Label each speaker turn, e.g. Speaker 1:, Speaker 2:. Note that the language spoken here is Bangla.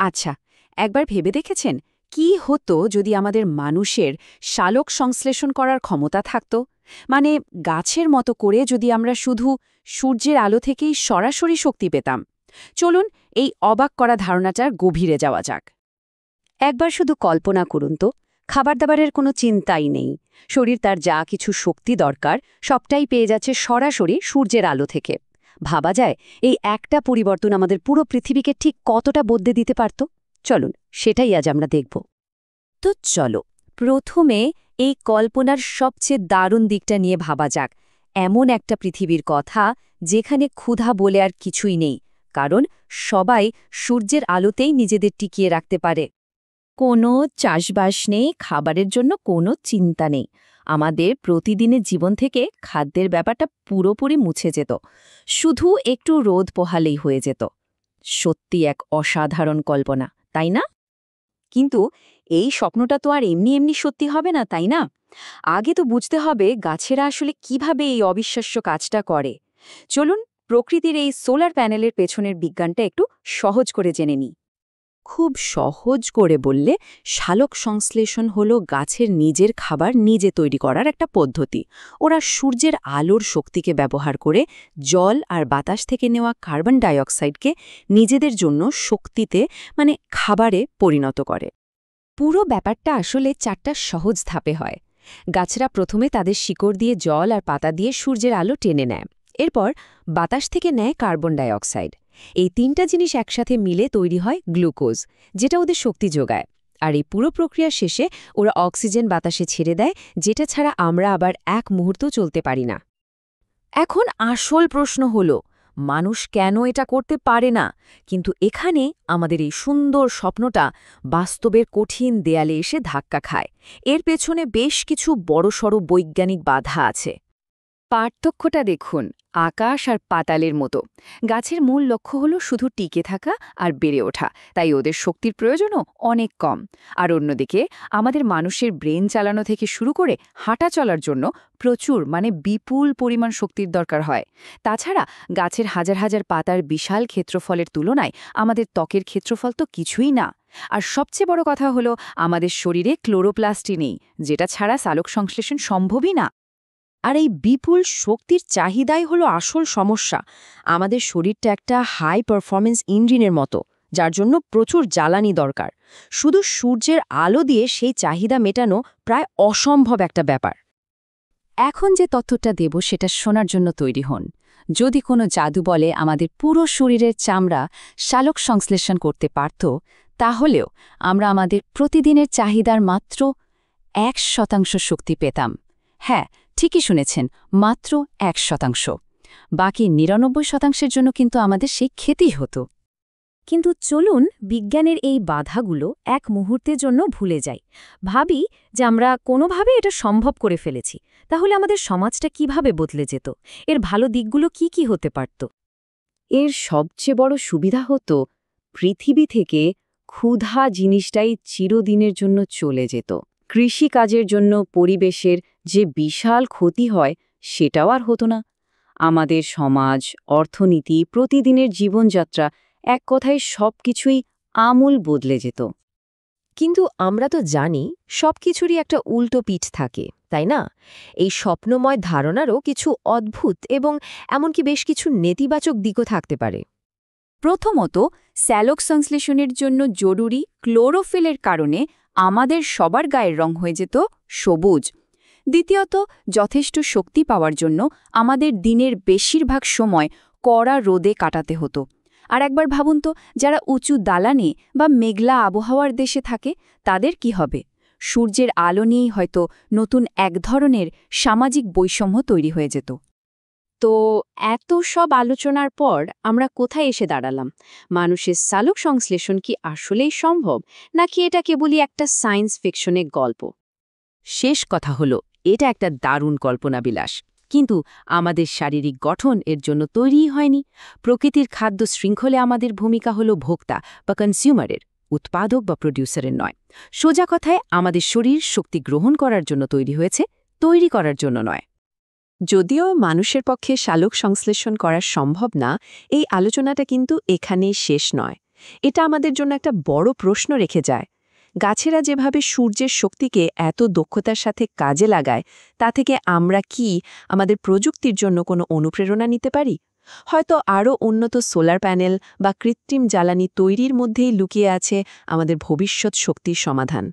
Speaker 1: আচ্ছা, একবার ভেবে দেখেছেন কি হতো যদি আমাদের মানুষের সালোক সংশ্লেষণ করার ক্ষমতা থাকত? মানে গাছের মতো করে যদি আমরা শুধু সূর্যের আলো থেকেই সরাসরি শক্তি পেতাম। চলুন এই অবাক করা ধারণাটার গভীরে যাওয়া যাক। একবার শুধু কল্পনা করুন তো, খাবার দাবারের কোনো চিন্তাই নেই। শরীর তার যা কিছু শক্তি দরকার সবটাই পেয়ে যাচ্ছে সরাসরি সূর্যের আলো থেকে। ভাবা যায় এই একটা পরিবর্তন আমাদের পুরো পৃথিবীকে ঠিক কতটা বদলে দিতে পারত? চলুন সেটাই আজ আমরা দেখব। তো চলো প্রথমে এই কল্পনার সবচেয়ে দারুণ দিকটা নিয়ে ভাবা যাক। এমন একটা পৃথিবীর কথা যেখানে ক্ষুধা বলে আর কিছুই নেই, কারণ সবাই সূর্যের আলোতেই নিজেদের টিকিয়ে রাখতে পারে। কোনো চাষবাস নেই, খাবারের জন্য কোনো চিন্তা নেই। আমাদের প্রতিদিনের জীবন থেকে খাদ্যের ব্যাপারটা পুরোপুরি মুছে যেত। শুধু একটু রোদ পোহালেই হয়ে যেত। সত্যি এক অসাধারণ কল্পনা, তাই না? কিন্তু এই স্বপ্নটা তো আর এমনি এমনি সত্যি হবে না, তাই না? আগে তো বুঝতে হবে গাছেরা আসলে কিভাবে এই অবিশ্বাস্য কাজটা করে। চলুন প্রকৃতির এই সোলার প্যানেলের পেছনের বিজ্ঞানটা একটু সহজ করে জেনে নিই। খুব সহজ করে বললে, সালোক সংশ্লেষণ হলো গাছের নিজের খাবার নিজে তৈরি করার একটা পদ্ধতি। ওরা সূর্যের আলোর শক্তিকে ব্যবহার করে জল আর বাতাস থেকে নেওয়া কার্বন ডাইঅক্সাইডকে নিজেদের জন্য শক্তিতে খাবারে পরিণত করে। পুরো ব্যাপারটা আসলে 4টা সহজ ধাপে হয়। গাছরা প্রথমে তাদের শিকড় দিয়ে জল আর পাতা দিয়ে সূর্যের আলো টেনে নেয়। এরপর বাতাস থেকে নেয় কার্বন ডাইঅক্সাইড। এই 3টা জিনিস একসাথে মিলে তৈরি হয় গ্লুকোজ, যেটা ওদের শক্তি যোগায়। আর এই পুরো প্রক্রিয়া শেষে ওরা অক্সিজেন বাতাসে ছেড়ে দেয়, যেটা ছাড়া আমরা আবার এক মুহূর্ত চলতে পারি না। এখন আসল প্রশ্ন হলো, মানুষ কেন এটা করতে পারে না? কিন্তু এখানে আমাদের এই সুন্দর স্বপ্নটা বাস্তবের কঠিন দেয়ালে এসে ধাক্কা খায়। এর পেছনে বেশ কিছু বড়সড় বৈজ্ঞানিক বাধা আছে। পার্থক্যটা দেখুন, আকাশ আর পাতালের মতো। গাছের মূল লক্ষ্য হলো শুধু টিকে থাকা আর বেড়ে ওঠা, তাই ওদের শক্তির প্রয়োজনও অনেক কম। আর অন্যদিকে আমাদের মানুষের ব্রেন চালানো থেকে শুরু করে হাঁটা চলার জন্য প্রচুর বিপুল পরিমাণ শক্তির দরকার হয়। তাছাড়া গাছের হাজার হাজার পাতার বিশাল ক্ষেত্রফলের তুলনায় আমাদের ত্বকের ক্ষেত্রফল তো কিছুই না। আর সবচেয়ে বড় কথা হলো, আমাদের শরীরে ক্লোরোপ্লাস্টই নেই, যেটা ছাড়া সালোক সংশ্লেষণ সম্ভবই না। আর এই বিপুল শক্তির চাহিদাই হলো আসল সমস্যা। আমাদের শরীরটা একটা হাই পারফরমেন্স ইঞ্জিনের মতো, যার জন্য প্রচুর জ্বালানি দরকার। শুধু সূর্যের আলো দিয়ে সেই চাহিদা মেটানো প্রায় অসম্ভব একটা ব্যাপার। এখন যে তথ্যটা দেব সেটা শোনার জন্য তৈরি হন। যদি কোনো জাদু বলে আমাদের পুরো শরীরের চামড়া সালোক সংশ্লেষণ করতে পারত, তাহলেও আমরা আমাদের প্রতিদিনের চাহিদার মাত্র 1% শক্তি পেতাম। হ্যাঁ, ঠিকই শুনেছেন, মাত্র 1%। বাকি 99%-এর জন্য কিন্তু আমাদের সেই খেতেই হতো। কিন্তু চলুন বিজ্ঞানের এই বাধাগুলো এক মুহূর্তের জন্য ভুলে যাই। ভাবি যে আমরা কোনোভাবে এটা সম্ভব করে ফেলেছি। তাহলে আমাদের সমাজটা কিভাবে বদলে যেত? এর ভালো দিকগুলো কি কি হতে পারত? এর সবচেয়ে বড় সুবিধা হতো, পৃথিবী থেকে ক্ষুধা জিনিসটাই চিরদিনের জন্য চলে যেত। কৃষিকাজের জন্য পরিবেশের যে বিশাল ক্ষতি হয় সেটাও আর হতো না। আমাদের সমাজ, অর্থনীতি, প্রতিদিনের জীবনযাত্রা, এক কথায় সবকিছুই আমূল বদলে যেত। কিন্তু আমরা তো জানি সবকিছুরই একটা উল্টো পিঠ থাকে, তাই না? এই স্বপ্নময় ধারণারও কিছু অদ্ভুত এবং এমনকি বেশ কিছু নেতিবাচক দিকও থাকতে পারে। প্রথমত, সালোক সংশ্লেষণের জন্য জরুরি ক্লোরোফিলের কারণে আমাদের সবার গায়ের রং হয়ে যেত সবুজ। দ্বিতীয়ত, যথেষ্ট শক্তি পাওয়ার জন্য আমাদের দিনের বেশিরভাগ সময় কড়া রোদে কাটাতে হতো। আর একবার ভাবুন তো, যারা উঁচু দালানে বা মেঘলা আবহাওয়ার দেশে থাকে তাদের কি হবে? সূর্যের আলো নিয়েই হয়তো নতুন এক ধরনের সামাজিক বৈষম্য তৈরি হয়ে যেত। তো এত সব আলোচনার পর আমরা কোথায় এসে দাঁড়ালাম? মানুষের সালোক সংশ্লেষণ কি আসলেই সম্ভব, নাকি এটা কেবলই একটা সায়েন্স ফিকশনের গল্প? শেষ কথা হলো, এটা একটা দারুণ কল্পনাবিলাস, কিন্তু আমাদের শারীরিক গঠন এর জন্য তৈরিই হয়নি। প্রকৃতির খাদ্য শৃঙ্খলে আমাদের ভূমিকা হলো ভোক্তা বা কনজিউমারের, উৎপাদক বা প্রডিউসারের নয়। সোজা কথায়, আমাদের শরীর শক্তি গ্রহণ করার জন্য তৈরি হয়েছে, তৈরি করার জন্য নয়। যদিও মানুষের পক্ষে সালোক সংশ্লেষণ করা সম্ভব না, এই আলোচনাটা কিন্তু এখানেই শেষ নয়। এটা আমাদের জন্য একটা বড় প্রশ্ন রেখে যায়। গাছেরা যেভাবে সূর্যের শক্তিকে এত দক্ষতার সাথে কাজে লাগায়, তা থেকে আমরা কি আমাদের প্রযুক্তির জন্য কোনো অনুপ্রেরণা নিতে পারি? হয়তো আরও উন্নত সোলার প্যানেল বা কৃত্রিম জ্বালানি তৈরির মধ্যেই লুকিয়ে আছে আমাদের ভবিষ্যৎ শক্তির সমাধান।